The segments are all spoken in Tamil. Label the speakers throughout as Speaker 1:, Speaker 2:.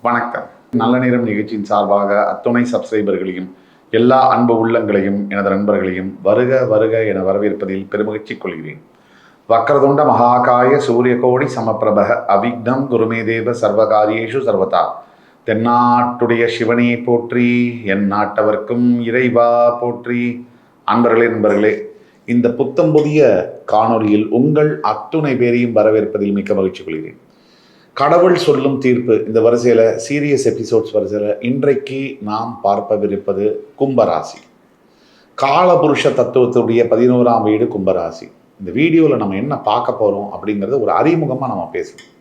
Speaker 1: வணக்கம். நல்ல நேரம் நிகழ்ச்சியின் சார்பாக அத்துணை சப்ஸ்கிரைபர்களையும் எல்லா அன்பு உள்ளங்களையும் எனது நண்பர்களையும் வருக வருக என வரவேற்பதில் பெருமகிழ்ச்சி கொள்கிறேன். வக்ரதுண்ட மகாகாய சூரியகோடி சமப்பிரபக அவிக்னம் குருமே தேவ சர்வகாரியேஷு சர்வதா. தென்னாட்டுடைய சிவனே போற்றி, என் நாட்டவர்க்கும் இறைவா போற்றி. நண்பர்களே, இந்த புத்தம் புதிய காணொலியில் உங்கள் அத்துணை பேரையும் வரவேற்பதில் மிக்க மகிழ்ச்சி கொள்கிறேன். கடவுள் சொல்லும் தீர்ப்பு இந்த வரிசையில் சீரியஸ் எபிசோட்ஸ் வரிசையில் இன்றைக்கு நாம் பார்ப்பவிருப்பது கும்பராசி. காலபுருஷ தத்துவத்துடைய 11ஆம் வீடு கும்பராசி. இந்த வீடியோவில் நம்ம என்ன பார்க்க போகிறோம் அப்படிங்கிறது ஒரு அறிமுகமாக நம்ம பேசணும்.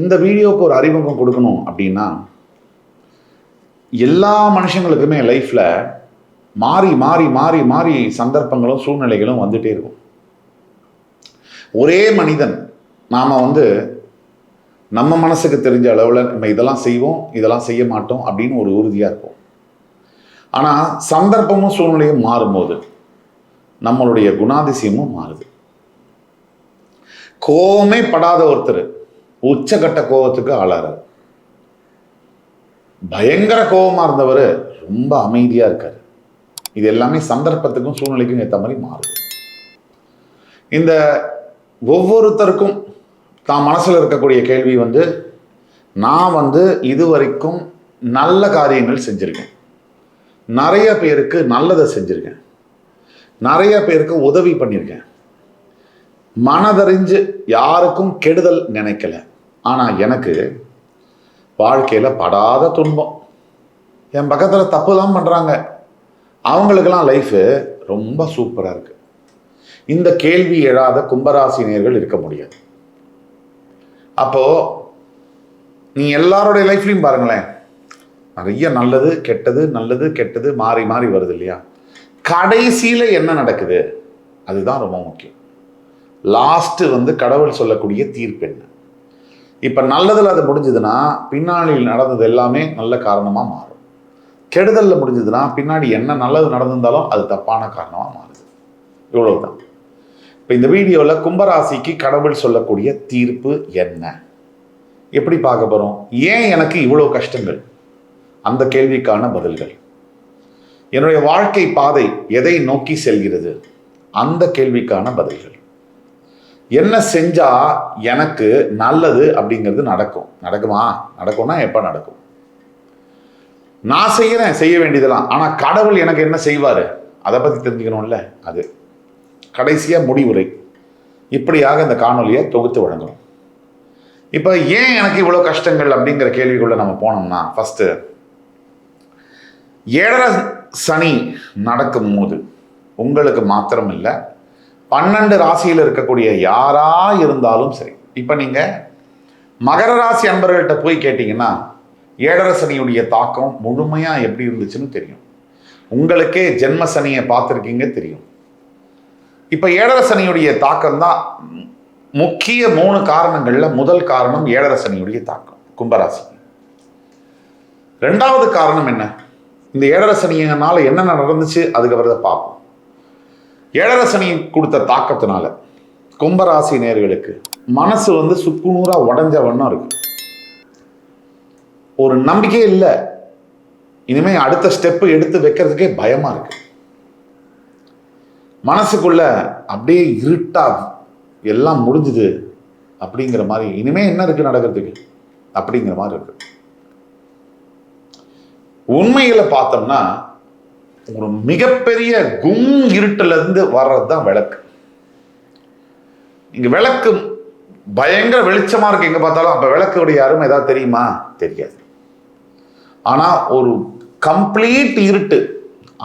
Speaker 1: இந்த வீடியோவுக்கு ஒரு அறிமுகம் கொடுக்கணும் அப்படின்னா, எல்லா மனுஷங்களுக்குமே லைஃப்பில் மாறி மாறி மாறி மாறி சந்தர்ப்பங்களும் சூழ்நிலைகளும் வந்துட்டே இருக்கும். ஒரே மனிதன் நாம் நம்ம மனசுக்கு தெரிஞ்ச அளவில் நம்ம இதெல்லாம் செய்வோம், இதெல்லாம் செய்ய மாட்டோம் அப்படின்னு ஒரு உறுதியாக இருப்போம். ஆனால் சந்தர்ப்பமும் சூழ்நிலையும் மாறும்போது நம்மளுடைய குணாதிசயமும் மாறுது. கோவமே படாத ஒருத்தர் உச்சகட்ட கோபத்துக்கு ஆளாறார். பயங்கர கோபமாக இருந்தவர் ரொம்ப அமைதியாக இருக்கார். இது எல்லாமே சந்தர்ப்பத்துக்கும் சூழ்நிலைக்கும் ஏற்ற மாதிரி மாறுது. இந்த ஒவ்வொருத்தருக்கும் தான் மனசில் இருக்கக்கூடிய கேள்வி நான் இதுவரைக்கும் நல்ல காரியங்கள் செஞ்சுருக்கேன், நிறைய பேருக்கு நல்லதை செஞ்சுருக்கேன், நிறைய பேருக்கு உதவி பண்ணியிருக்கேன், மனதறிஞ்சு யாருக்கும் கெடுதல் நினைக்கல. ஆனால் எனக்கு வாழ்க்கையில் படாத துன்பம். என் பக்கத்தில் தப்பு தான் பண்ணுறாங்க, அவங்களுக்கெல்லாம் லைஃபு ரொம்ப சூப்பராக இருக்குது. இந்த கேள்வி எழாத கும்பராசினியர்கள் இருக்க முடியாது. அப்போது நீ எல்லாருடைய லைஃப்லையும் பாருங்களேன், நிறைய நல்லது கெட்டது நல்லது கெட்டது மாறி மாறி வருது இல்லையா? கடைசியில் என்ன நடக்குது அதுதான் ரொம்ப முக்கியம். லாஸ்ட்டு கடவுள் சொல்லக்கூடிய தீர்ப்பு என்ன? இப்போ நல்லதில் அது முடிஞ்சதுன்னா பின்னாளில் நடந்தது எல்லாமே நல்ல காரணமாக மாறும். கெடுதலில் முடிஞ்சதுன்னா பின்னாடி என்ன நல்லது நடந்திருந்தாலும் அது தப்பான காரணமாக மாறுது. இவ்வளவுதான். இப்போ இந்த வீடியோவில் கும்பராசிக்கு கடவுள் சொல்லக்கூடிய தீர்ப்பு என்ன, எப்படி பார்க்க போகிறோம்? ஏன் எனக்கு இவ்வளோ கஷ்டங்கள், அந்த கேள்விக்கான பதில்கள். என்னுடைய வாழ்க்கை பாதை எதை நோக்கி செல்கிறது, அந்த கேள்விக்கான பதில்கள். என்ன செஞ்சா எனக்கு நல்லது அப்படிங்கிறது நடக்குமா? நடக்கும்னா எப்போ நடக்கும்? நான் செய்ய வேண்டியதெல்லாம், ஆனால் கடவுள் எனக்கு என்ன செய்வார் அதை பற்றி தெரிஞ்சுக்கணும்ல. அது கடைசியாக முடிவுரை. இப்படியாக இந்த காணொலியை தொகுத்து வழங்கணும். இப்போ ஏன் எனக்கு இவ்வளோ கஷ்டங்கள் அப்படிங்கிற கேள்விக்குள்ள நம்ம போனோம்னா, ஃபஸ்ட்டு 7 சனி நடக்கும் போது உங்களுக்கு மாத்திரம் இல்லை, 12 ராசியில் இருக்கக்கூடிய யாரா இருந்தாலும் சரி. இப்போ நீங்கள் மகர ராசி அன்பர்கள்ட்ட போய் கேட்டிங்கன்னா 7 சனியுடைய தாக்கம் முழுமையாக எப்படி இருந்துச்சுன்னு தெரியும். உங்களுக்கே ஜென்ம சனியை பார்த்துருக்கீங்க, தெரியும். இப்போ 7 சனியுடைய தாக்கம் தான் முக்கிய 3 காரணங்களில் முதல் காரணம் 7 சனியுடைய தாக்கம் கும்பராசி. 2வது காரணம் என்ன? இந்த 7 சனியினால என்னென்ன நடந்துச்சு அதுக்கப்புறம் பார்ப்போம். 7 சனி கொடுத்த தாக்கத்தினால கும்பராசி நேயர்களுக்கு மனசு சுக்குநூறா உடஞ்ச வண்ணம் இருக்கு. ஒரு நம்பிக்கையே இல்லை, இனிமே அடுத்த ஸ்டெப்பு எடுத்து வைக்கிறதுக்கே பயமா இருக்கு. மனசுக்குள்ள அப்படியே இருட்டா எல்லாம் முடிஞ்சுது அப்படிங்கிற மாதிரி, இனிமே என்ன இருக்கு நடக்கிறதுக்கு அப்படிங்கிற மாதிரி இருக்கு. உண்மையில பார்த்தோம்னா ஒரு மிகப்பெரிய இருட்டுல இருந்து வர்றதுதான் விளக்கு. இங்க விளக்கு பயங்கர வெளிச்சமா இருக்கு எங்க பார்த்தாலும், அப்ப விளக்குடைய அருமை ஏதாவது தெரியுமா? தெரியாது. ஆனா ஒரு கம்ப்ளீட் இருட்டு,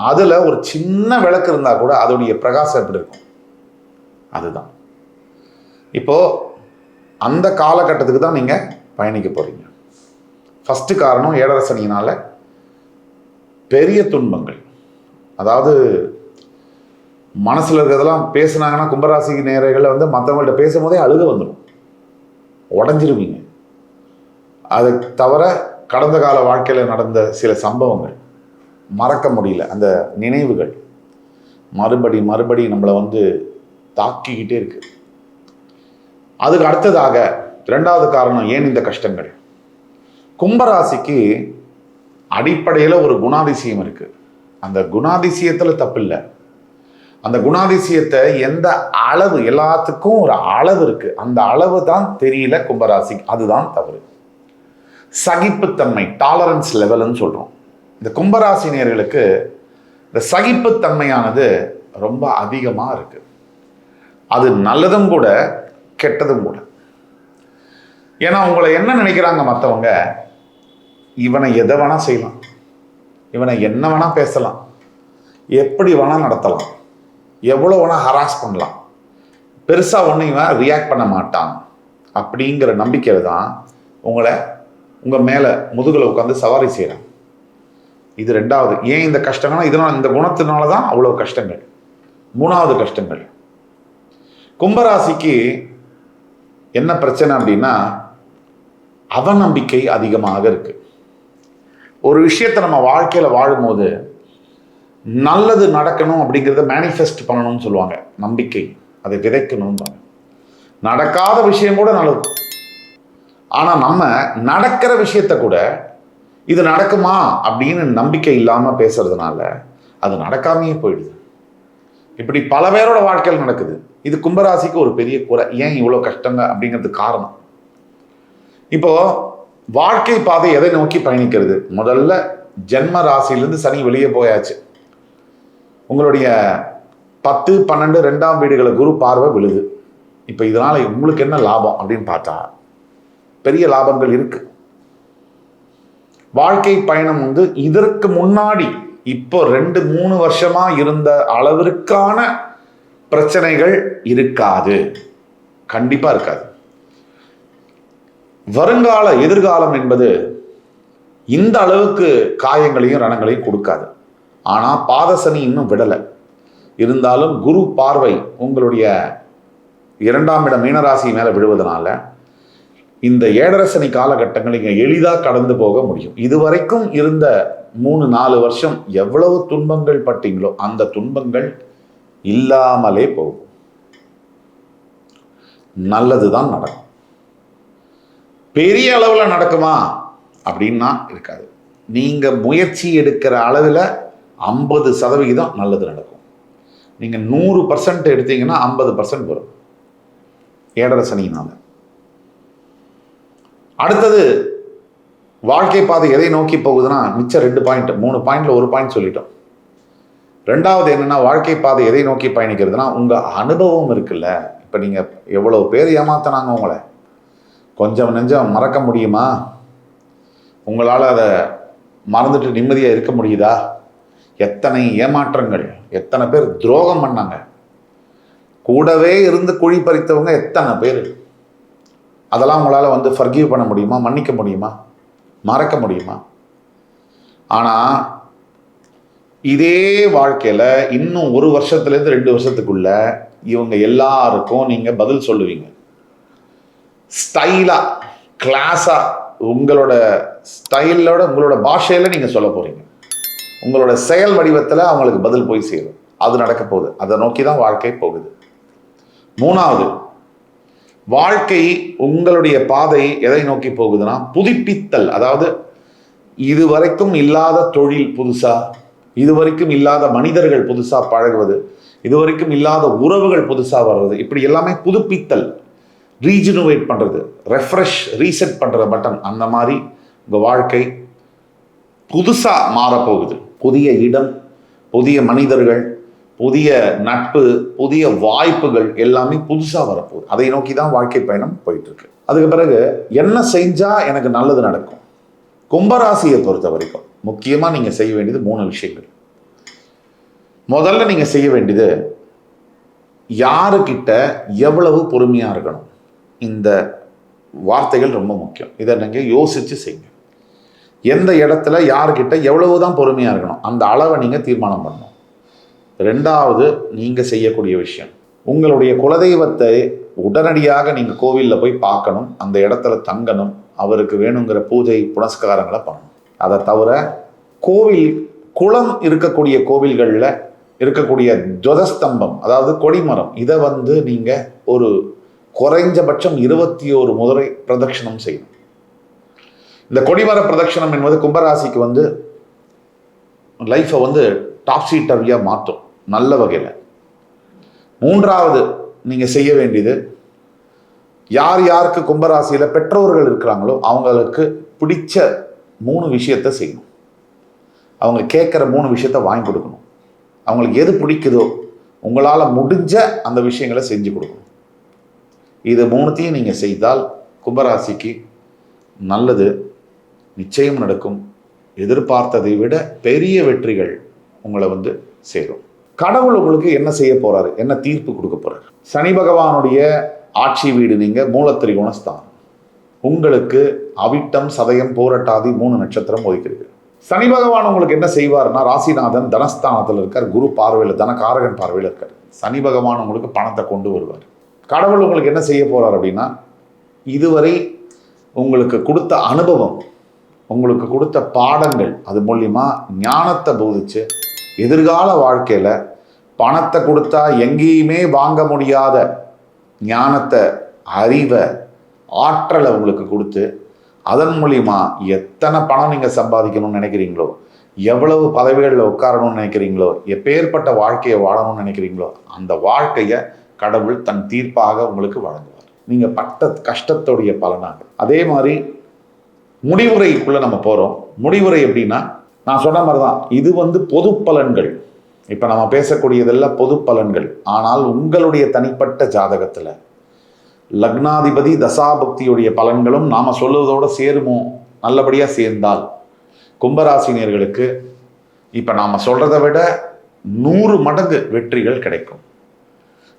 Speaker 1: அதுல ஒரு சின்ன விளக்கு இருந்தா கூட அதோடைய பிரகாசம் எப்படி இருக்கும்? அதுதான். இப்போ அந்த காலகட்டத்துக்கு தான் நீங்க பயணிக்க போறீங்க. ஃபர்ஸ்ட் காரணம் 7 சனியினால பெரிய துன்பங்கள். அதாவது மனசுல இருக்கிறதெல்லாம் பேசுனாங்கன்னா கும்பராசி நேயர்கள் மற்றவங்கள்ட்ட பேசும்போதே அழுக வந்துடும், உடஞ்சிருவீங்க. அது தவிர கடந்த கால வாழ்க்கையில் நடந்த சில சம்பவங்கள் மறக்க முடியல, அந்த நினைவுகள் மறுபடி நம்மளை தாக்கிக்கிட்டே இருக்கு. அதுக்கு அடுத்ததாக 2வது காரணம் ஏன் இந்த கஷ்டங்கள், கும்பராசிக்கு அடிப்படையில் ஒரு குணாதிசயம் இருக்கு. அந்த குணாதிசயத்தில் தப்பு இல்லை. அந்த குணாதிசயத்தை எந்த அளவு, எல்லாத்துக்கும் ஒரு அளவு இருக்கு, அந்த அளவு தான் தெரியல கும்பராசி. அதுதான் தவறு. சகிப்புத்தன்மை, டாலரன்ஸ் லெவல்னு சொல்றோம். இந்த கும்பராசினியர்களுக்கு இந்த சகிப்புத்தன்மையானது ரொம்ப அதிகமா இருக்கு. அது நல்லதும் கூட கெட்டதும் கூட. ஏன்னா உங்களை என்ன நினைக்கிறாங்க மற்றவங்க, இவனை எதை வேணா செய்யலாம், இவனை என்ன வேணா பேசலாம், எப்படி வேணா நடத்தலாம், எவ்வளோ வேணா ஹராஸ் பண்ணலாம், பெருசாக ஒன்றும் இவன் ரியாக்ட் பண்ண மாட்டான் அப்படிங்கிற நம்பிக்கையில் தான் உங்களை உங்கள் மேலே முதுகில் உட்காந்து சவாரி செய்கிறான். இது ரெண்டாவது. ஏன் இந்த கஷ்டங்கள்னா இதனால், இந்த குணத்தினால தான் அவ்வளோ கஷ்டங்கள். மூணாவது கஷ்டங்கள், கும்பராசிக்கு என்ன பிரச்சனை அப்படின்னா அவநம்பிக்கை அதிகமாக இருக்கு. ஒரு விஷயத்தை நம்ம வாழ்க்கையில் வாழும்போது நல்லது நடக்கணும் அப்படிங்கிறத மேனிஃபெஸ்ட் பண்ணணும்னு சொல்லுவாங்க. நம்பிக்கை, அதை விதைக்கணும்னு. நடக்காத விஷயம் கூட நல்லது. ஆனால் நம்ம நடக்கிற விஷயத்த கூட இது நடக்குமா அப்படின்னு நம்பிக்கை இல்லாமல் பேசுறதுனால அது நடக்காமையே போயிடுது. இப்படி பல பேரோட வாழ்க்கையில் நடக்குது. இது கும்பராசிக்கு ஒரு பெரிய குறை. ஏன் இவ்வளோ கஷ்டங்க அப்படிங்கிறதுக்கு காரணம், இப்போ வாழ்க்கை பாதை எதை நோக்கி பயணிக்கிறது. முதல்ல ஜென்ம ராசியிலிருந்து சனி வெளியே போயாச்சு. உங்களுடைய 10, 12, 2ஆம் வீடுகளை குரு பார்வை விழுது. இப்போ இதனால உங்களுக்கு என்ன லாபம் அப்படின்னு பார்த்தா பெரிய லாபங்கள் இருக்கு. வாழ்க்கை பயணம் இதற்கு முன்னாடி இப்போ 2-3 வருஷமா இருந்த அளவிற்கான பிரச்சனைகள் இருக்காது, கண்டிப்பா இருக்காது. வருங்கால எதிர்காலம் என்பது இந்த அளவுக்கு காயங்களையும் ரணங்களையும் கொடுக்காது. ஆனா பாதசனி இன்னும் விடலை. இருந்தாலும் குரு பார்வை உங்களுடைய 2ஆம் இடம் மீனராசி மேல விழுவதனால இந்த 7.5 சனி காலகட்டங்கள் இங்க எளிதாக கடந்து போக முடியும். இதுவரைக்கும் இருந்த 3-4 வருஷம் எவ்வளவு துன்பங்கள் பட்டீங்களோ அந்த துன்பங்கள் இல்லாமலே போகும். நல்லதுதான் நடக்கும். பெரிய அளவில் நடக்குமா அப்படின்னா இருக்காது. நீங்க முயற்சி எடுக்கிற அளவில் 50% நல்லது நடக்கும். நீங்க 100% எடுத்தீங்கன்னா 50% வரும் 7.5 சனியினால. அடுத்தது வாழ்க்கை பாதை எதை நோக்கி போகுதுன்னா மிச்சம் 2 பாயிண்ட், 3 பாயிண்ட்ல 1 பாயிண்ட் சொல்லிட்டோம். ரெண்டாவது என்னன்னா வாழ்க்கை பாதை எதை நோக்கி பயணிக்கிறதுனா உங்க அனுபவம் இருக்குல்ல. இப்ப நீங்க எவ்வளவு பேர் ஏமாத்தினாங்க உங்களை, கொஞ்சம் நெஞ்சம் மறக்க முடியுமா? உங்களால் அதை மறந்துட்டு நிம்மதியாக இருக்க முடியுதா? எத்தனை ஏமாற்றங்கள், எத்தனை பேர் துரோகம் பண்ணாங்க, கூடவே இருந்து குழி பறித்தவங்க எத்தனை பேர். அதெல்லாம் உங்களால் ஃபர்கிவ் பண்ண முடியுமா? மன்னிக்க முடியுமா? மறக்க முடியுமா? ஆனால் இதே வாழ்க்கையில் இன்னும் 1 வருஷத்துலேருந்து 2 வருஷத்துக்குள்ள இவங்க எல்லாருக்கும் நீங்கள் பதில் சொல்லுவீங்க. ஸ்டைலாக, கிளாஸாக, உங்களோட ஸ்டைலோட, உங்களோட பாஷையில் நீங்கள் சொல்ல போகிறீங்க. உங்களோட செயல் வடிவத்தில் அவங்களுக்கு பதில் போய் சேரும். அது நடக்க போகுது. அதை நோக்கி தான் வாழ்க்கை போகுது. மூணாவது, வாழ்க்கை உங்களுடைய பாதை எதை நோக்கி போகுதுன்னா புதுப்பித்தல். அதாவது இதுவரைக்கும் இல்லாத தொழில் புதுசா, இதுவரைக்கும் இல்லாத மனிதர்கள் புதுசா பழகுவது, இதுவரைக்கும் இல்லாத உறவுகள் புதுசா வர்றது, இப்படி எல்லாமே புதுப்பித்தல், ரீஜினுவேட் பண்றது, ரெஃப்ரெஷ், ரீசெட் பண்ற பட்டன். அந்த மாதிரி உங்க வாழ்க்கை புதுசா மாறப்போகுது. புதிய இடம், புதிய மனிதர்கள், புதிய நட்பு, புதிய வாய்ப்புகள் எல்லாமே புதுசா வரப்போகுது. அதை நோக்கி தான் வாழ்க்கை பயணம் போயிட்டு இருக்கு. அதுக்கு பிறகு என்ன செஞ்சா எனக்கு நல்லது நடக்கும்? கும்பராசியை பொறுத்த வரைக்கும் முக்கியமா நீங்க செய்ய வேண்டியது 3 விஷயங்கள். முதல்ல நீங்க செய்ய வேண்டியது யாருக்கிட்ட எவ்வளவு பொறுமையா இருக்கணும். இந்த வார்த்தைகள் ரொம்ப முக்கியம். இதை நீங்க யோசிச்சு செய்யுங்க. எந்த இடத்துல யாருக்கிட்ட எவ்வளவுதான் பொறுமையா இருக்கணும் அந்த அளவை நீங்க தீர்மானம் பண்ணணும். ரெண்டாவது, நீங்க செய்யக்கூடிய விஷயம், உங்களுடைய குலதெய்வத்தை உடனடியாக நீங்க கோவிலில் போய் பார்க்கணும், அந்த இடத்துல தங்கணும், அவருக்கு வேணுங்கிற பூஜை புனஸ்காரங்களை பண்ணணும். அதை தவிர கோவில், குளம் இருக்கக்கூடிய கோவில்களில் இருக்கக்கூடிய துவதஸ்தம்பம், அதாவது கொடிமரம், இதை நீங்க ஒரு குறைஞ்சபட்சம் 21 முறை பிரதட்சணம் செய்யணும். இந்த கொடிமர பிரதட்சணம் என்பது கும்பராசிக்கு வந்து லைஃப்பை வந்து டாப்ஸி டர்வியாக மாற்றும் நல்ல வகையில். மூன்றாவது நீங்கள் செய்ய வேண்டியது, யார் யாருக்கு கும்பராசியில் பெற்றோர்கள் இருக்கிறாங்களோ அவங்களுக்கு பிடிச்ச 3 விஷயத்தை செய்யணும். அவங்க கேட்குற 3 விஷயத்த வாங்கி கொடுக்கணும். அவங்களுக்கு எது பிடிக்குதோ உங்களால் முடிஞ்ச அந்த விஷயங்களை செஞ்சு கொடுக்கணும். இது 3த்தையும் நீங்கள் செய்தால் கும்பராசிக்கு நல்லது நிச்சயம் நடக்கும். எதிர்பார்த்ததை விட பெரிய வெற்றிகள் உங்களை வந்து சேரும். கடவுள் உங்களுக்கு என்ன செய்ய போறாரு, என்ன தீர்ப்பு கொடுக்க போறாரு? சனி பகவானுடைய ஆட்சி வீடு நீங்க மூலத்திரிகோண ஸ்தானம். உங்களுக்கு அவிட்டம், சதயம், போரட்டாதி 3 நட்சத்திரம் ஒதுக்கிறது. சனி பகவான் உங்களுக்கு என்ன செய்வார்னா, ராசிநாதன் தனஸ்தானத்தில் இருக்கார், குரு பார்வையில், தனகாரகன் பார்வையில் இருக்கார். சனி பகவான் உங்களுக்கு பணத்தை கொண்டு வருவார். கடவுள் உங்களுக்கு என்ன செய்ய போறார் அப்படின்னா, இதுவரை உங்களுக்கு கொடுத்த அனுபவம், உங்களுக்கு கொடுத்த பாடங்கள், அது மூலியமா ஞானத்தை போதிச்சு எதிர்கால வாழ்க்கையில பணத்தை கொடுத்தா எங்கேயுமே வாங்க முடியாத ஞானத்தை, அறிவை, ஆற்றலை உங்களுக்கு கொடுத்து அதன் மூலியமா எத்தனை பணம் நீங்கள் சம்பாதிக்கணும்னு நினைக்கிறீங்களோ, எவ்வளவு பதவிகளில் உட்காரணும்னு நினைக்கிறீங்களோ, எப்பேற்பட்ட வாழ்க்கையை வாழணும்னு நினைக்கிறீங்களோ அந்த வாழ்க்கையை கடவுள் தன் தீர்ப்பாக உங்களுக்கு வழங்குவார். நீங்கள் பட்ட கஷ்டத்துடைய பலனாக. அதே மாதிரி முடிவுரைக்குள்ளே நம்ம போகிறோம். முடிவுரை எப்படின்னா, நான் சொன்ன மாதிரி தான், இது வந்து பொது பலன்கள். இப்போ நம்ம பேசக்கூடியதெல்லாம் பொது பலன்கள். ஆனால் உங்களுடைய தனிப்பட்ட ஜாதகத்தில் லக்னாதிபதி தசாபக்தியுடைய பலன்களும் நாம் சொல்லுவதோடு சேருமோ, நல்லபடியாக சேர்ந்தால் கும்பராசினியர்களுக்கு இப்போ நாம் சொல்கிறத விட 100 மடங்கு வெற்றிகள் கிடைக்கும்.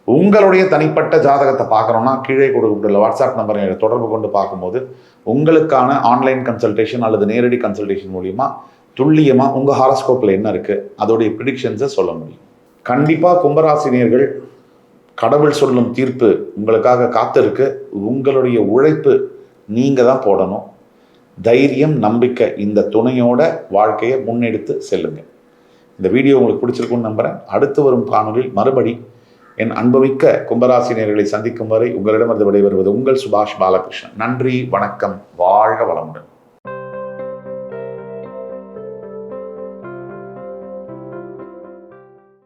Speaker 1: உங்களுடைய தனிப்பட்ட ஜாதகத்தை பார்க்குறோன்னா கீழே கொடுக்கப்பட்டுள்ள வாட்ஸ்அப் நம்பரை தொடர்பு கொண்டு பார்க்கும்போது உங்களுக்கான ஆன்லைன் கன்சல்டேஷன் அல்லது நேரடி கன்சல்டேஷன் மூலிமா துல்லியமாக உங்கள் ஹாரோஸ்கோப்பில் என்ன இருக்குது அதோடைய ப்ரிடிக்ஷன்ஸை சொல்ல முடியும். கண்டிப்பாக கும்பராசினியர்கள் கடவுள் சொல்லும் தீர்ப்பு உங்களுக்காக காத்திருக்கு. உங்களுடைய உழைப்பு நீங்கள் தான் போடணும். தைரியம், நம்பிக்கை, இந்த துணையோட வாழ்க்கையை முன்னெடுத்து செல்லுங்க. இந்த வீடியோ உங்களுக்கு பிடிச்சிருக்குன்னு நம்புகிறேன். அடுத்து வரும் காணொலியில் மறுபடி என் அன்புமிக்க கும்பராசினியர்களை சந்திக்கும் வரை உங்களிடமிருந்து விடைபெறுவது உங்கள் சுபாஷ் பாலகிருஷ்ணன். நன்றி, வணக்கம், வாழ்க வளமுடன்.